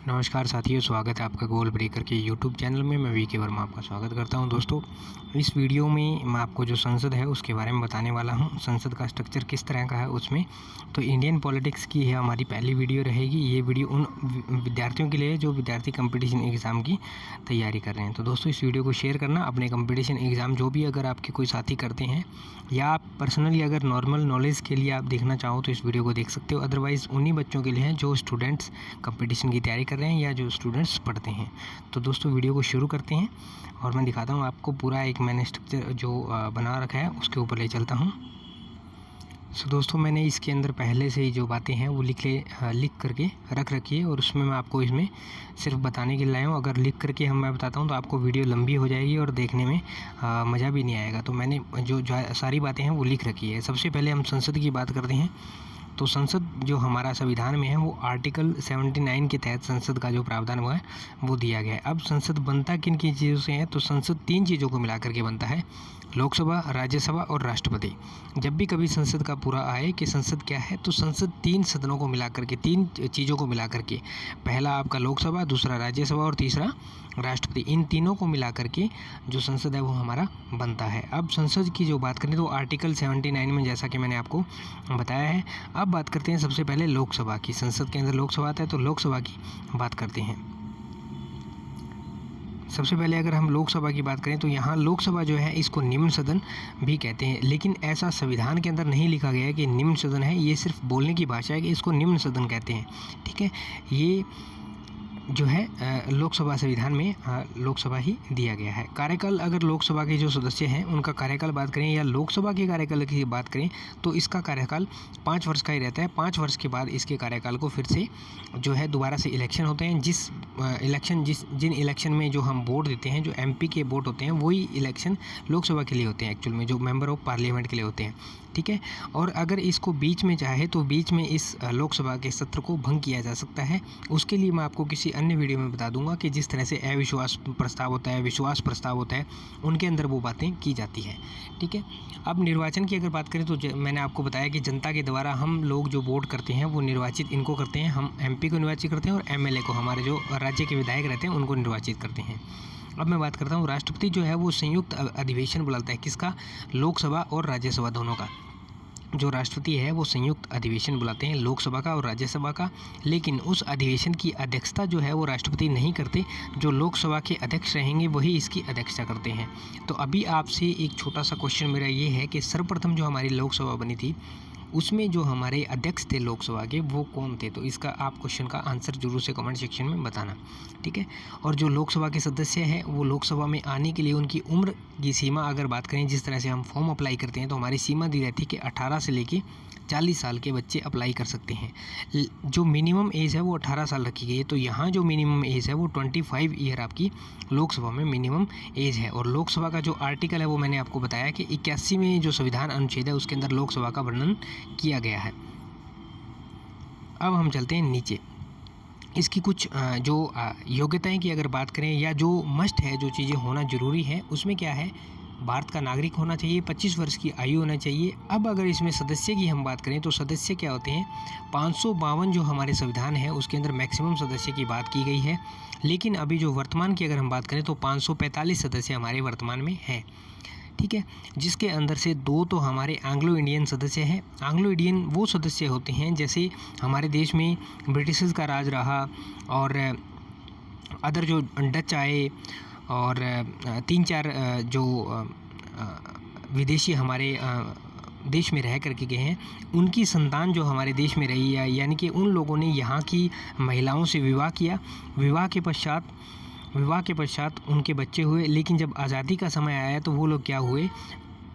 नमस्कार साथियों, स्वागत है आपका गोल ब्रेकर के यूट्यूब चैनल में। मैं वीके वर्मा आपका स्वागत करता हूं। दोस्तों, इस वीडियो में मैं आपको जो संसद है उसके बारे में बताने वाला हूं। संसद का स्ट्रक्चर किस तरह का है उसमें। तो इंडियन पॉलिटिक्स की है हमारी पहली वीडियो रहेगी। ये वीडियो उन विद्यार्थियों के लिए है जो विद्यार्थी कंपटीशन एग्ज़ाम की तैयारी कर रहे हैं। तो दोस्तों, इस वीडियो को शेयर करना अपने कंपटीशन एग्ज़ाम जो भी अगर आपके कोई साथी करते हैं या आप पर्सनली अगर नॉर्मल नॉलेज के लिए आप देखना चाहो तो इस वीडियो को देख सकते हो। अदरवाइज़ उन्हीं बच्चों के लिए है जो स्टूडेंट्स कंपटीशन की तैयारी कर रहे हैं या जो स्टूडेंट्स पढ़ते हैं। तो दोस्तों, वीडियो को शुरू करते हैं और मैं दिखाता हूँ आपको पूरा एक मैंने स्ट्रक्चर जो बना रखा है उसके ऊपर ले चलता हूँ। सो दोस्तों, मैंने इसके अंदर पहले से ही जो बातें हैं वो लिख करके रख रखी है और उसमें मैं आपको इसमें सिर्फ बताने के लिए लाया हूँ। अगर लिख करके मैं बताता हूँ तो आपको वीडियो लंबी हो जाएगी और देखने में मज़ा भी नहीं आएगा। तो मैंने जो सारी बातें हैं वो लिख रखी है। सबसे पहले हम संसद की बात करते हैं। तो संसद जो हमारा संविधान में है वो आर्टिकल 79 के तहत संसद का जो प्रावधान हुआ है वो दिया गया है। अब संसद बनता किन किन चीज़ों से है, तो संसद 3 चीज़ों को मिला करके बनता है: लोकसभा, राज्यसभा और राष्ट्रपति। जब भी कभी संसद का पूरा आए कि संसद क्या है, तो संसद 3 सदनों को मिला करके, 3 चीज़ों को मिला करके, पहला आपका लोकसभा, दूसरा राज्यसभा और तीसरा राष्ट्रपति, इन तीनों को मिला करके जो संसद है वो हमारा बनता है। अब संसद की जो बात करें तो आर्टिकल 79 में जैसा कि मैंने आपको बताया है। अब बात करते हैं सबसे पहले लोकसभा की। संसद के अंदर लोकसभा आता है तो लोकसभा की बात करते हैं। सबसे पहले अगर हम लोकसभा की बात करें तो यहाँ लोकसभा जो है इसको निम्न सदन भी कहते हैं, लेकिन ऐसा संविधान के अंदर नहीं लिखा गया है कि निम्न सदन है। ये सिर्फ बोलने की भाषा है कि इसको निम्न सदन कहते हैं। ठीक है, ये जो है लोकसभा संविधान में लोकसभा ही दिया गया है। कार्यकाल, अगर लोकसभा के जो सदस्य हैं उनका कार्यकाल बात करें या लोकसभा के कार्यकाल की बात करें तो इसका कार्यकाल 5 वर्ष का ही रहता है। 5 वर्ष के बाद इसके कार्यकाल को फिर से जो है दोबारा से इलेक्शन होते हैं। जिन इलेक्शन में जो हम वोट देते हैं, जो MP के वोट होते हैं, वही इलेक्शन लोकसभा के लिए होते हैं एक्चुअल में, जो मेंबर ऑफ पार्लियामेंट के लिए होते हैं। ठीक है, और अगर इसको बीच में चाहे तो बीच में इस लोकसभा के सत्र को भंग किया जा सकता है। उसके लिए मैं आपको किसी अन्य वीडियो में बता दूंगा कि जिस तरह से अविश्वास प्रस्ताव होता है, विश्वास प्रस्ताव होता है, उनके अंदर वो बातें की जाती हैं। ठीक है, अब निर्वाचन की अगर बात करें तो मैंने आपको बताया कि जनता के द्वारा हम लोग जो वोट करते हैं वो निर्वाचित इनको करते हैं। हम MP को निर्वाचित करते हैं और MLA को, हमारे जो राज्य के विधायक रहते हैं, उनको निर्वाचित करते हैं। अब मैं बात करता हूँ राष्ट्रपति जो है वो संयुक्त अधिवेशन बुलाता है। किसका? लोकसभा और राज्यसभा दोनों का। जो राष्ट्रपति है वो संयुक्त अधिवेशन बुलाते हैं, लोकसभा का और राज्यसभा का। लेकिन उस अधिवेशन की अध्यक्षता जो है वो राष्ट्रपति नहीं करते। जो लोकसभा के अध्यक्ष रहेंगे वही इसकी अध्यक्षता करते हैं। तो अभी आपसे एक छोटा सा क्वेश्चन मेरा ये है कि सर्वप्रथम जो हमारी लोकसभा बनी थी उसमें जो हमारे अध्यक्ष थे लोकसभा के वो कौन थे? तो इसका आप क्वेश्चन का आंसर जरूर से कमेंट सेक्शन में बताना। ठीक है, और जो लोकसभा के सदस्य हैं वो लोकसभा में आने के लिए उनकी उम्र की सीमा अगर बात करें, जिस तरह से हम फॉर्म अप्लाई करते हैं तो हमारी सीमा दी रहती है कि 18 से लेके 40 साल के बच्चे अप्लाई कर सकते हैं। जो मिनिमम एज है वो 18 साल रखी गई है। तो यहाँ जो मिनिमम एज है वो 25 ईयर आपकी लोकसभा में मिनिमम एज है। और लोकसभा का जो आर्टिकल है वो मैंने आपको बताया कि 81 में जो संविधान अनुच्छेद है उसके अंदर लोकसभा का वर्णन किया गया है। अब हम चलते हैं नीचे। इसकी कुछ जो योग्यताएं की अगर बात करें या जो मस्ट है, जो चीज़ें होना ज़रूरी है, उसमें क्या है? भारत का नागरिक होना चाहिए, 25 वर्ष की आयु होना चाहिए। अब अगर इसमें सदस्य की हम बात करें तो सदस्य क्या होते हैं? 552 जो हमारे संविधान है उसके अंदर मैक्सिमम सदस्य की बात की गई है। लेकिन अभी जो वर्तमान की अगर हम बात करें तो 545 सदस्य हमारे वर्तमान में हैं। ठीक है, जिसके अंदर से 2 तो हमारे एंग्लो इंडियन सदस्य हैं। एंग्लो इंडियन वो सदस्य होते हैं जैसे हमारे देश में ब्रिटिशर्स का राज रहा और अदर जो डच आए और 3-4 जो विदेशी हमारे देश में रह करके गए हैं, उनकी संतान जो हमारे देश में रही है, यानी कि उन लोगों ने यहाँ की महिलाओं से विवाह किया। विवाह के पश्चात उनके बच्चे हुए। लेकिन जब आज़ादी का समय आया तो वो लोग क्या हुए?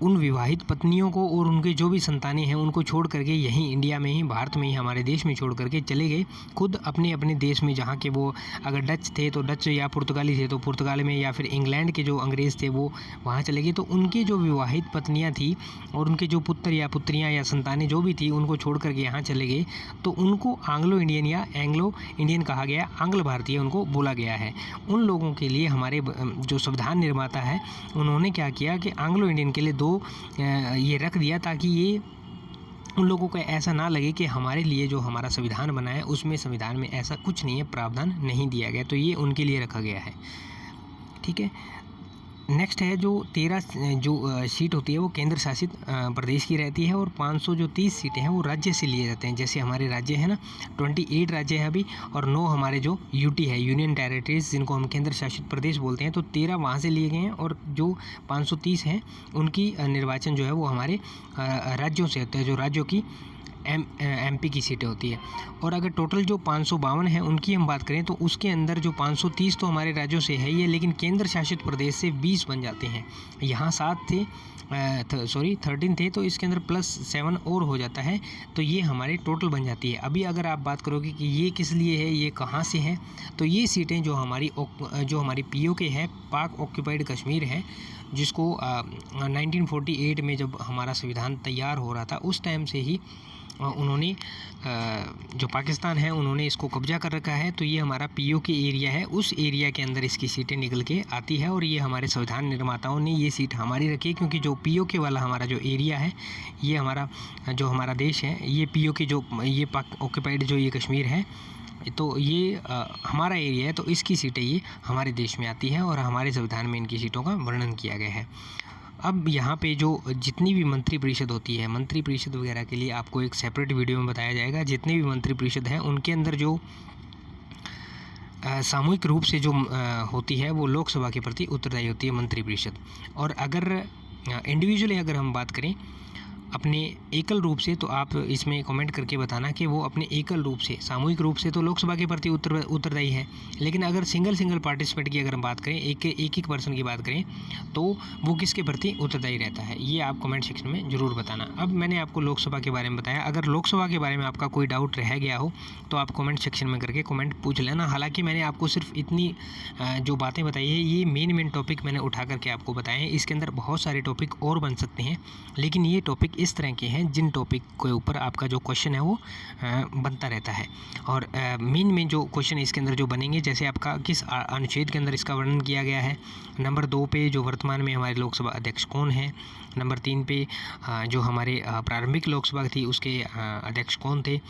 उन विवाहित पत्नियों को और उनके जो भी संतानें हैं उनको छोड़ करके यहीं इंडिया में ही, भारत में ही, हमारे देश में छोड़ करके चले गए खुद अपने देश में, जहाँ के वो अगर डच थे तो डच या पुर्तगाली थे तो पुर्तगाल में, या फिर इंग्लैंड के जो अंग्रेज़ थे वो वहाँ चले गए। तो उनकी जो विवाहित पत्नियाँ थी और उनके जो पुत्र या पुत्रियाँ या संतानें जो भी थी उनको छोड़ करके यहाँ चले गए, तो उनको एंग्लो इंडियन या एंग्लो इंडियन कहा गया, आंग्ल भारतीय उनको बोला गया है। उन लोगों के लिए हमारे जो संविधान निर्माता है उन्होंने क्या किया कि एंग्लो इंडियन के लिए 2 ये रख दिया ताकि ये उन लोगों को ऐसा ना लगे कि हमारे लिए जो हमारा संविधान बना है उसमें संविधान में ऐसा कुछ नहीं है, प्रावधान नहीं दिया गया, तो ये उनके लिए रखा गया है। ठीक है, नेक्स्ट है जो 13 जो सीट होती है वो केंद्र शासित प्रदेश की रहती है, और 500 जो 30 सीटें हैं वो राज्य से लिए जाते हैं। जैसे हमारे राज्य है ना, 28 राज्य है अभी, और 9 हमारे जो यूटी है, यूनियन टेरिटरीज, जिनको हम केंद्र शासित प्रदेश बोलते हैं, तो 13 वहाँ से लिए गए हैं, और जो 530 हैं उनकी निर्वाचन जो है वो हमारे राज्यों से होता है, जो राज्यों की एमपी की सीटें होती है। और अगर टोटल जो 552 है उनकी हम बात करें तो उसके अंदर जो 530 तो हमारे राज्यों से है ये, लेकिन केंद्र शासित प्रदेश से 20 बन जाते हैं। यहाँ 7 थे, 13 थे, तो इसके अंदर +7 और हो जाता है, तो ये हमारे टोटल बन जाती है। अभी अगर आप बात करोगे कि ये किस लिए है, ये कहाँ से है, तो ये सीटें जो हमारी पीओके है, पाक ऑक्यूपाइड कश्मीर है, जिसको 1948 में जब हमारा संविधान तैयार हो रहा था उस टाइम से ही उन्होंने जो पाकिस्तान है उन्होंने इसको कब्जा कर रखा है। तो ये हमारा पीओके एरिया है, उस एरिया के अंदर इसकी सीटें निकल के आती है, और ये हमारे संविधान निर्माताओं ने ये सीट हमारी रखी है, क्योंकि जो पीओके वाला हमारा जो एरिया है, ये हमारा देश है, ये पीओके जो ये पाक ऑक्यूपाइड जो ये कश्मीर है, तो ये हमारा एरिया है, तो इसकी सीटें ये हमारे देश में आती है, और हमारे संविधान में इनकी सीटों का वर्णन किया गया है। अब यहाँ पे जो जितनी भी मंत्री परिषद होती है, मंत्री परिषद वगैरह के लिए आपको एक सेपरेट वीडियो में बताया जाएगा। जितने भी मंत्री परिषद हैं उनके अंदर जो सामूहिक रूप से जो होती है वो लोकसभा के प्रति उत्तरदायी होती है मंत्री परिषद। और अगर इंडिविजुअली अगर हम बात करें अपने एकल रूप से, तो आप इसमें कमेंट करके बताना कि वो अपने एकल रूप से, सामूहिक रूप से तो लोकसभा के प्रति उत्तरदायी है, लेकिन अगर सिंगल पार्टिसिपेंट की अगर हम बात करें, एक पर्सन की बात करें, तो वो किसके प्रति उत्तरदायी रहता है, ये आप कमेंट सेक्शन में ज़रूर बताना। अब मैंने आपको लोकसभा के बारे में बताया, अगर लोकसभा के बारे में आपका कोई डाउट रह गया हो तो आप कमेंट सेक्शन में करके कमेंट पूछ लेना। हालाँकि मैंने आपको सिर्फ इतनी जो बातें बताई है, ये मेन टॉपिक मैंने उठा करके आपको बताए हैं। इसके अंदर बहुत सारे टॉपिक और बन सकते हैं, लेकिन ये टॉपिक इस तरह के हैं जिन टॉपिक के ऊपर आपका जो क्वेश्चन है वो बनता रहता है। और मेन जो क्वेश्चन इसके अंदर जो बनेंगे, जैसे आपका किस अनुच्छेद के अंदर इसका वर्णन किया गया है, नंबर 2 पे जो वर्तमान में हमारे लोकसभा अध्यक्ष कौन है, नंबर 3 पे जो हमारे प्रारंभिक लोकसभा थी उसके अध्यक्ष कौन थे,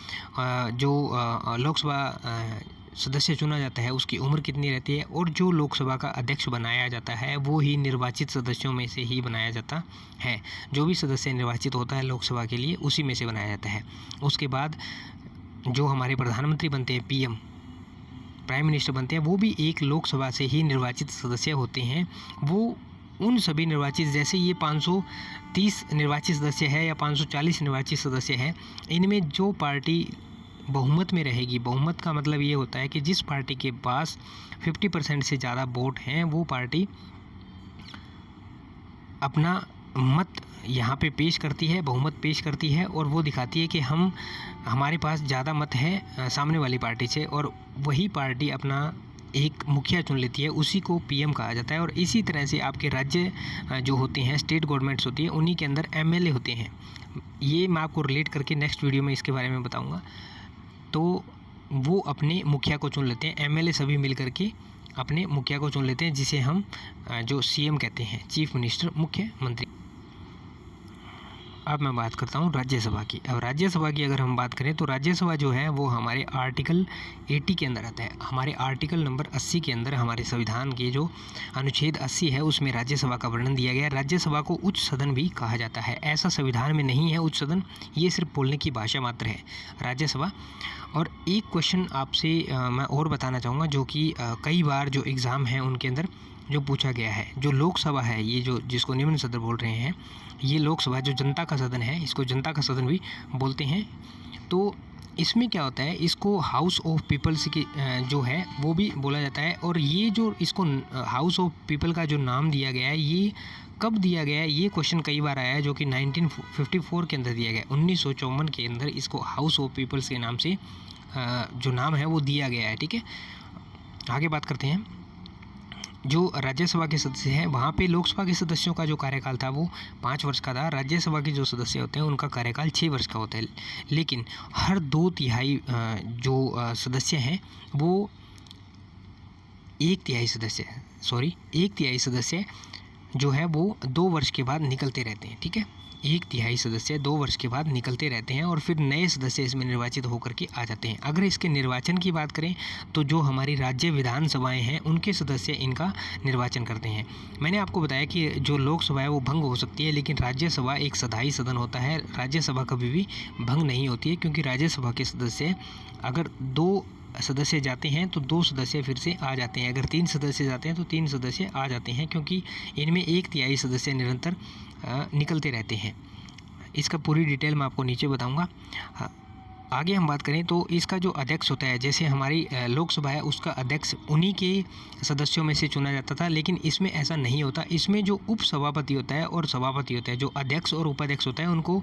जो लोकसभा सदस्य चुना जाता है उसकी उम्र कितनी रहती है, और जो लोकसभा का अध्यक्ष बनाया जाता है वो ही निर्वाचित सदस्यों में से ही बनाया जाता है। जो भी सदस्य निर्वाचित होता है लोकसभा के लिए उसी में से बनाया जाता है। उसके बाद जो हमारे प्रधानमंत्री बनते हैं, पीएम प्राइम मिनिस्टर बनते हैं, वो भी एक लोकसभा से ही निर्वाचित सदस्य होते हैं। वो उन सभी निर्वाचित, जैसे ये 530 निर्वाचित सदस्य है या 540 निर्वाचित सदस्य है, इनमें जो पार्टी बहुमत में रहेगी, बहुमत का मतलब ये होता है कि जिस पार्टी के पास 50% से ज़्यादा वोट हैं वो पार्टी अपना मत यहाँ पे पेश करती है, बहुमत पेश करती है, और वो दिखाती है कि हमारे पास ज़्यादा मत है सामने वाली पार्टी से, और वही पार्टी अपना एक मुखिया चुन लेती है, उसी को पीएम कहा जाता है। और इसी तरह से आपके राज्य जो होते हैं, स्टेट गवर्नमेंट्स होती है, उन्हीं के अंदर एमएलए होते हैं। ये मैं आपको रिलेट करके नेक्स्ट वीडियो में इसके बारे में बताऊँगा। तो वो अपने मुखिया को चुन लेते हैं, एमएलए सभी मिल करके अपने मुखिया को चुन लेते हैं, जिसे हम जो सीएम कहते हैं, चीफ मिनिस्टर, मुख्यमंत्री। अब मैं बात करता हूँ राज्यसभा की। अब राज्यसभा की अगर हम बात करें तो राज्यसभा जो है वो हमारे आर्टिकल 80 के अंदर आता है। हमारे आर्टिकल नंबर 80 के अंदर हमारे संविधान के जो अनुच्छेद 80 है उसमें राज्यसभा का वर्णन दिया गया है। राज्यसभा को उच्च सदन भी कहा जाता है। ऐसा संविधान में नहीं है उच्च सदन, ये सिर्फ बोलने की भाषा मात्र है राज्यसभा। और एक क्वेश्चन आपसे मैं और बताना चाहूँगा, जो कि कई बार जो एग्ज़ाम हैं उनके अंदर जो पूछा गया है। जो लोकसभा है, ये जो जिसको निम्न सदन बोल रहे हैं, ये लोकसभा जो जनता का सदन है, इसको जनता का सदन भी बोलते हैं। तो इसमें क्या होता है, इसको हाउस ऑफ पीपल्स की जो है वो भी बोला जाता है। और ये जो इसको हाउस ऑफ पीपल का जो नाम दिया गया है, ये कब दिया गया है, ये क्वेश्चन कई बार आया है, जो कि 1954 के अंदर दिया गया है। 1954 के अंदर इसको हाउस ऑफ पीपल्स के नाम से जो नाम है वो दिया गया है। ठीक है, आगे बात करते हैं। जो राज्यसभा के सदस्य हैं, वहाँ पे लोकसभा के सदस्यों का जो कार्यकाल था वो 5 वर्ष का था। राज्यसभा के जो सदस्य होते हैं उनका कार्यकाल 6 वर्ष का होता है। लेकिन हर 2/3 जो सदस्य हैं वो 1/3 सदस्य जो है वो 2 वर्ष के बाद निकलते रहते हैं। ठीक है, 1/3 सदस्य 2 वर्ष के बाद निकलते रहते हैं और फिर नए सदस्य इसमें निर्वाचित होकर के आ जाते हैं। अगर इसके निर्वाचन की बात करें तो जो हमारी राज्य विधानसभाएं हैं उनके सदस्य इनका निर्वाचन करते हैं। मैंने आपको बताया कि जो लोकसभा है वो भंग हो सकती है, लेकिन राज्यसभा एक सदाई सदन होता है। राज्यसभा कभी भी भंग नहीं होती है, क्योंकि राज्यसभा के सदस्य अगर 2 सदस्य जाते हैं तो 2 सदस्य फिर से आ जाते हैं, अगर 3 सदस्य जाते हैं तो 3 सदस्य आ जाते हैं, क्योंकि इनमें 1/3 सदस्य निरंतर निकलते रहते हैं। इसका पूरी डिटेल मैं आपको नीचे बताऊंगा। आगे हम बात करें तो इसका जो अध्यक्ष होता है, जैसे हमारी लोकसभा है उसका अध्यक्ष उन्हीं के सदस्यों में से चुना जाता था, लेकिन इसमें ऐसा नहीं होता। इसमें जो उपसभापति होता है और सभापति होता है, जो अध्यक्ष और उपाध्यक्ष होता है उनको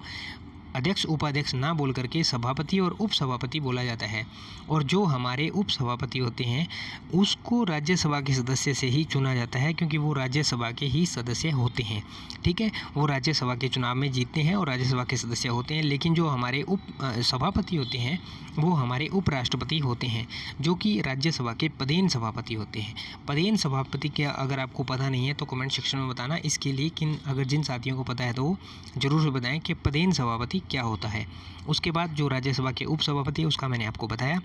अध्यक्ष उपाध्यक्ष ना बोल करके सभापति और उपसभापति बोला जाता है। और जो हमारे उपसभापति होते हैं उसको राज्यसभा के सदस्य से ही चुना जाता है, क्योंकि वो राज्यसभा के ही सदस्य होते हैं। ठीक है, वो राज्यसभा के चुनाव में जीतते हैं और राज्यसभा के सदस्य होते हैं। लेकिन जो हमारे उप सभापति होते हैं वो हमारे उपराष्ट्रपति होते हैं, जो कि राज्यसभा के पदेन सभापति होते हैं। पदेन सभापति क्या अगर आपको पता नहीं है तो कमेंट सेक्शन में बताना। इसके लिए अगर जिन साथियों को पता है तो वो ज़रूर बताएं कि पदेन सभापति क्या होता है। उसके बाद जो राज्यसभा के उपसभापति है उसका मैंने आपको बताया।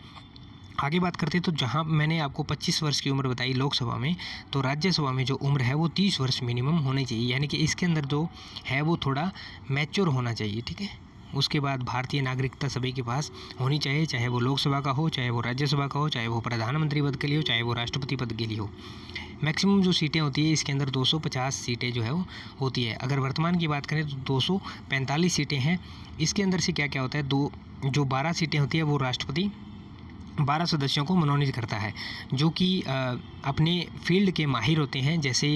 आगे बात करते हैं तो जहां मैंने आपको 25 वर्ष की उम्र बताई लोकसभा में, तो राज्यसभा में जो उम्र है वो 30 वर्ष मिनिमम होनी चाहिए, यानी कि इसके अंदर जो है वो थोड़ा मैच्योर होना चाहिए। ठीक है, उसके बाद भारतीय नागरिकता सभी के पास होनी चाहिए, चाहे वो लोकसभा का हो, चाहे वो राज्यसभा का हो, चाहे वो प्रधानमंत्री पद के लिए हो, चाहे वो राष्ट्रपति पद के लिए हो। मैक्सिमम जो सीटें होती है इसके अंदर 250 सीटें जो है वो होती है। अगर वर्तमान की बात करें तो 245 सीटें हैं। इसके अंदर से क्या क्या होता है, जो 12 सीटें होती है वो राष्ट्रपति 12 सदस्यों को मनोनीत करता है, जो कि अपने फील्ड के माहिर होते हैं। जैसे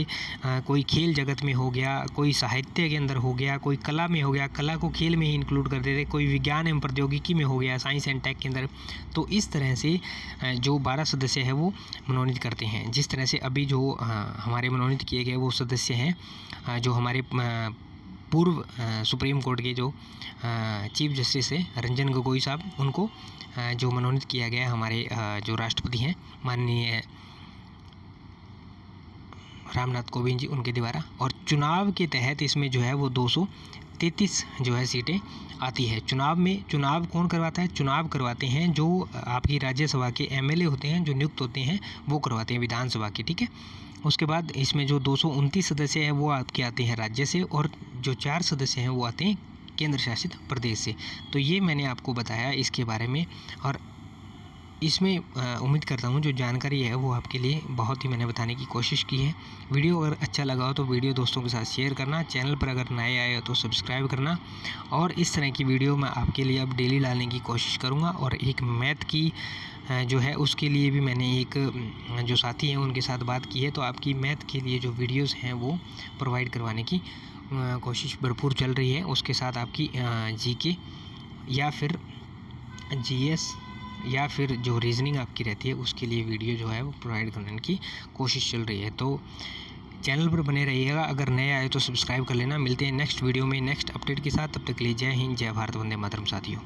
कोई खेल जगत में हो गया, कोई साहित्य के अंदर हो गया, कोई कला में हो गया, कला को खेल में ही इंक्लूड कर देते, कोई विज्ञान एवं प्रौद्योगिकी में हो गया, साइंस एंड टेक के अंदर। तो इस तरह से जो 12 सदस्य हैं वो मनोनीत करते हैं। जिस तरह से अभी जो हमारे मनोनीत किए गए वो सदस्य हैं, जो हमारे पूर्व सुप्रीम कोर्ट के जो चीफ जस्टिस है रंजन गोगोई साहब, उनको जो मनोनीत किया गया हमारे जो राष्ट्रपति हैं माननीय रामनाथ कोविंद जी, उनके द्वारा। और चुनाव के तहत इसमें जो है वो 233 जो है सीटें आती है। चुनाव कौन करवाता है? चुनाव करवाते हैं जो आपकी राज्यसभा के एमएलए होते हैं, जो नियुक्त होते हैं वो करवाते हैं विधानसभा के। ठीक है, उसके बाद इसमें जो 229 सदस्य हैं वो आपके आते हैं राज्य से, और जो 4 सदस्य हैं वो आते हैं केंद्र शासित प्रदेश से। तो ये मैंने आपको बताया इसके बारे में, और इसमें उम्मीद करता हूँ जो जानकारी है वो आपके लिए बहुत ही मैंने बताने की कोशिश की है। वीडियो अगर अच्छा लगा हो तो वीडियो दोस्तों के साथ शेयर करना, चैनल पर अगर नए आए हो तो सब्सक्राइब करना, और इस तरह की वीडियो मैं आपके लिए अब डेली डालने की कोशिश करूँगा। और एक मैथ की जो है उसके लिए भी मैंने एक जो साथी हैं उनके साथ बात की है, तो आपकी मैथ के लिए जो वीडियोज़ हैं वो प्रोवाइड करवाने की कोशिश भरपूर चल रही है। उसके साथ आपकी जीके या फिर जीएस या फिर जो रीजनिंग आपकी रहती है उसके लिए वीडियो जो है वो प्रोवाइड करने की कोशिश चल रही है। तो चैनल पर बने रहिएगा, अगर नए आए तो सब्सक्राइब कर लेना। मिलते हैं नेक्स्ट वीडियो में नेक्स्ट अपडेट के साथ, तब तक के लिए जय हिंद, जय भारत, वंदे मातरम साथियों।